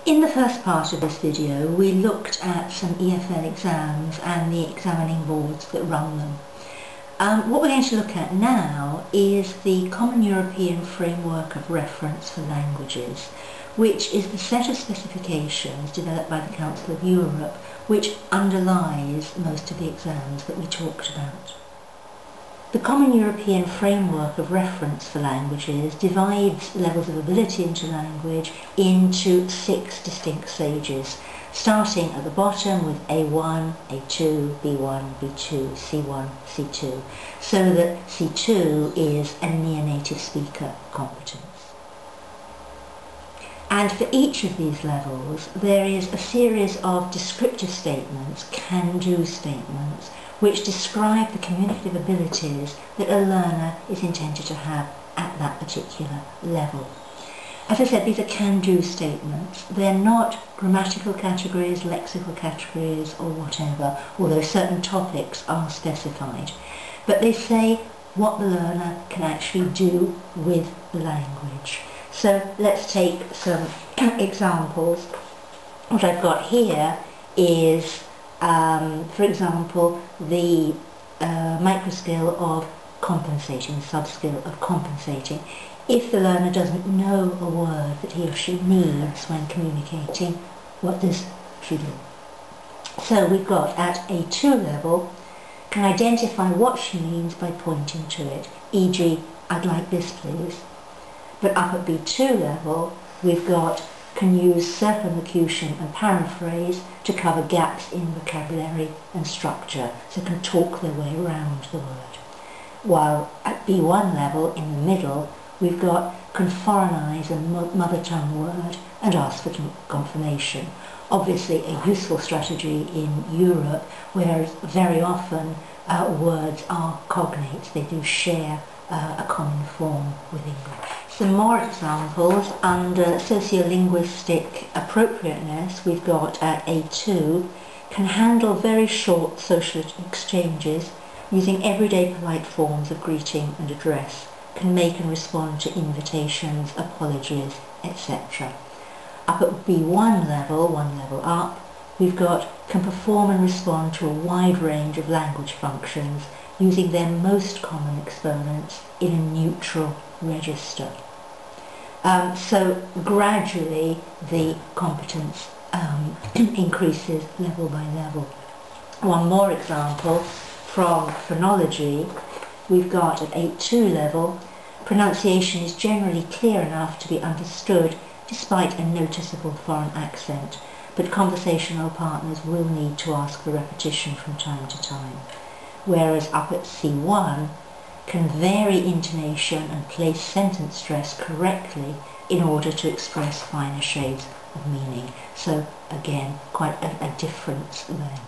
In the first part of this video, we looked at some EFL exams and the examining boards that run them. What we're going to look at now is the Common European Framework of Reference for Languages, which is the set of specifications developed by the Council of Europe, which underlies most of the exams that we talked about. The Common European Framework of Reference for Languages divides levels of ability into language into 6 distinct stages, starting at the bottom with A1, A2, B1, B2, C1, C2, so that C2 is a near-native speaker competence. And for each of these levels, there is a series of descriptive statements, can-do statements, which describe the communicative abilities that a learner is intended to have at that particular level. As I said, these are can-do statements. They're not grammatical categories, lexical categories, or whatever, although certain topics are specified. But they say what the learner can actually do with the language. So let's take some examples. What I've got here is for example, the microskill of compensating, the sub-skill of compensating. If the learner doesn't know a word that he or she needs when communicating, what does she do? So we've got at A2 level, can identify what she means by pointing to it, e.g., I'd like this please. But up at B2 level, we've got can use circumlocution and paraphrase to cover gaps in vocabulary and structure, so can talk their way around the word. While at B1 level, in the middle, we've got can foreignize a mother tongue word and ask for confirmation. Obviously a useful strategy in Europe, whereas very often words are cognates, they do share a common form with English. Some more examples under sociolinguistic appropriateness. We've got at A2, can handle very short social exchanges using everyday polite forms of greeting and address, can make and respond to invitations, apologies, etc. Up at B1 level, one level up, we've got can perform and respond to a wide range of language functions using their most common exponents in a neutral register. So gradually the competence increases level by level. One more example from phonology. We've got at A2 level, pronunciation is generally clear enough to be understood despite a noticeable foreign accent, but conversational partners will need to ask for repetition from time to time. Whereas up at C1, can vary intonation and place sentence stress correctly in order to express finer shades of meaning. So again, quite a difference there.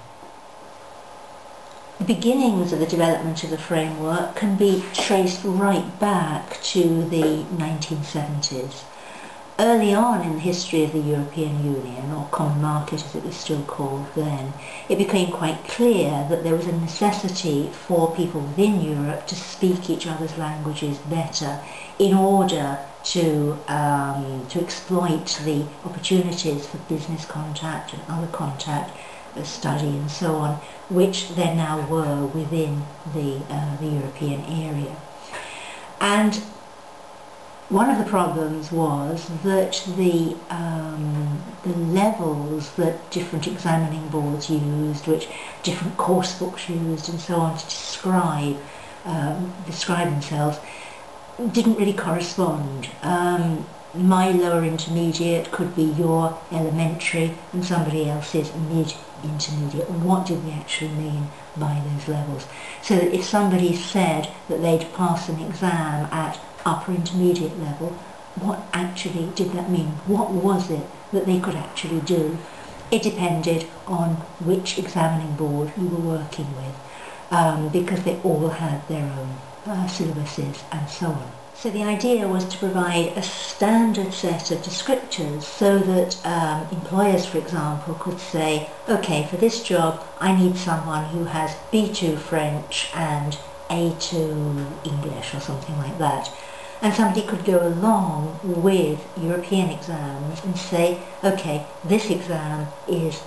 The beginnings of the development of the framework can be traced right back to the 1970s. Early on in the history of the European Union, or Common Market as it was still called then, it became quite clear that there was a necessity for people within Europe to speak each other's languages better in order to exploit the opportunities for business contact and other contact, study and so on, which there now were within the European area. And one of the problems was that the levels that different examining boards used, which different course books used and so on to describe themselves, didn't really correspond. My lower intermediate could be your elementary and somebody else's mid-intermediate. What did we actually mean by those levels? So that if somebody said that they'd passed an exam at upper intermediate level, what actually did that mean? What was it that they could actually do? It depended on which examining board you were working with, because they all had their own syllabuses and so on. So the idea was to provide a standard set of descriptors so that employers, for example, could say, okay, for this job I need someone who has B2 French and A2 English or something like that. And somebody could go along with European exams and say, okay, this exam is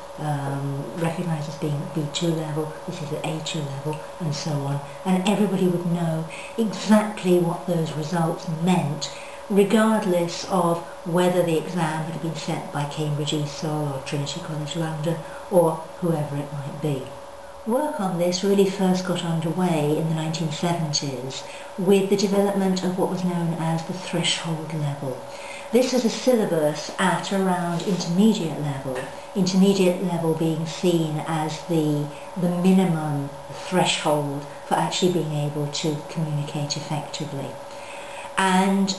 recognised as being B2 level, this is at A2 level, and so on. And everybody would know exactly what those results meant, regardless of whether the exam had been set by Cambridge ESOL or Trinity College London or whoever it might be. Work on this really first got underway in the 1970s with the development of what was known as the threshold level. This is a syllabus at around intermediate level being seen as the minimum threshold for actually being able to communicate effectively. And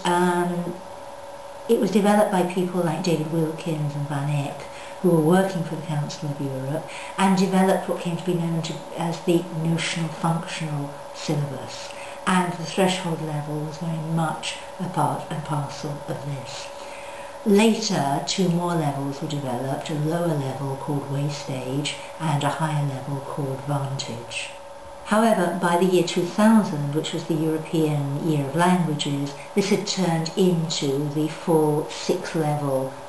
it was developed by people like David Wilkins and Van Eyck, who were working for the Council of Europe, and developed what came to be known as the notional functional syllabus. And the threshold level was very much a part and parcel of this. Later, two more levels were developed, a lower level called Waystage and a higher level called Vantage. However, by the year 2000, which was the European Year of Languages, this had turned into the full six-stage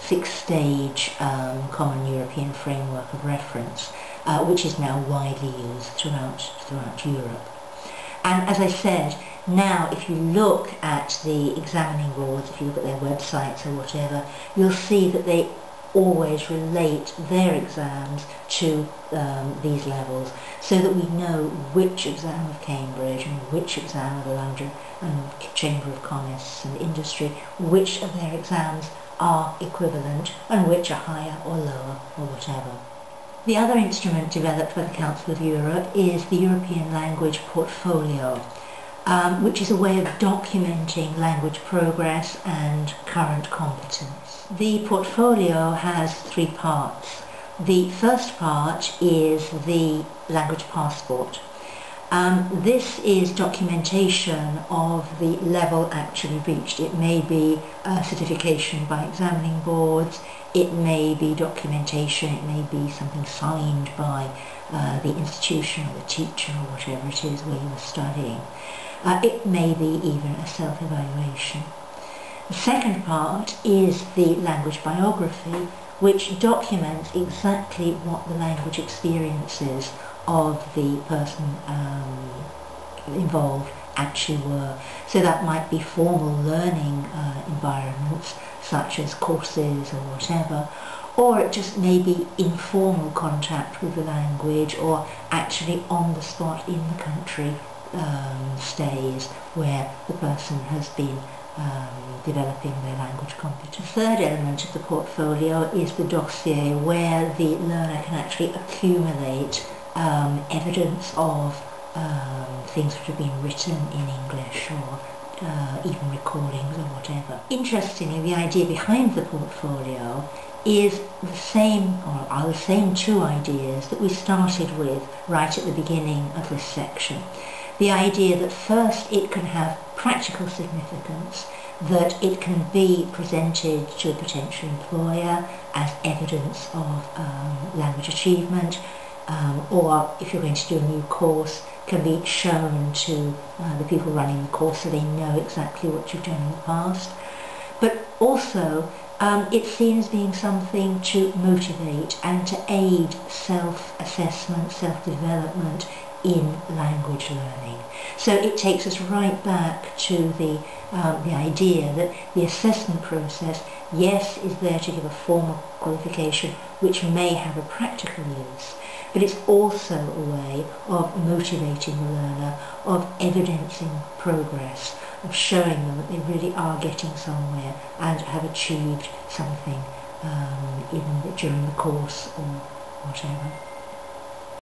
Common European Framework of Reference, which is now widely used throughout Europe. And as I said, now if you look at the examining boards, if you look at their websites or whatever, you'll see that they always relate their exams to these levels, so that we know which exam of Cambridge and which exam of the London and Chamber of Commerce and Industry, which of their exams are equivalent and which are higher or lower or whatever. The other instrument developed by the Council of Europe is the European Language Portfolio, which is a way of documenting language progress and current competence. The portfolio has three parts. The first part is the language passport. This is documentation of the level actually reached. It may be certification by examining boards, it may be documentation, it may be something signed by the institution or the teacher or whatever it is where you are studying. It may be even a self-evaluation. The second part is the language biography, which documents exactly what the language experiences of the person involved actually were. So that might be formal learning environments, such as courses or whatever, or it just may be informal contact with the language, or actually on the spot in the country stays where the person has been developing their language competence. The third element of the portfolio is the dossier, where the learner can actually accumulate evidence of things which have been written in English, or even recordings or whatever. Interestingly, the idea behind the portfolio is the same, or are the same two ideas that we started with right at the beginning of this section. The idea that first it can have practical significance, that it can be presented to a potential employer as evidence of language achievement, or if you're going to do a new course, can be shown to the people running the course so they know exactly what you've done in the past. But also it's seen as being something to motivate and to aid self-assessment, self-development in language learning. So it takes us right back to the idea that the assessment process, yes, is there to give a formal qualification which may have a practical use, but it's also a way of motivating the learner, of evidencing progress, of showing them that they really are getting somewhere and have achieved something even during the course or whatever.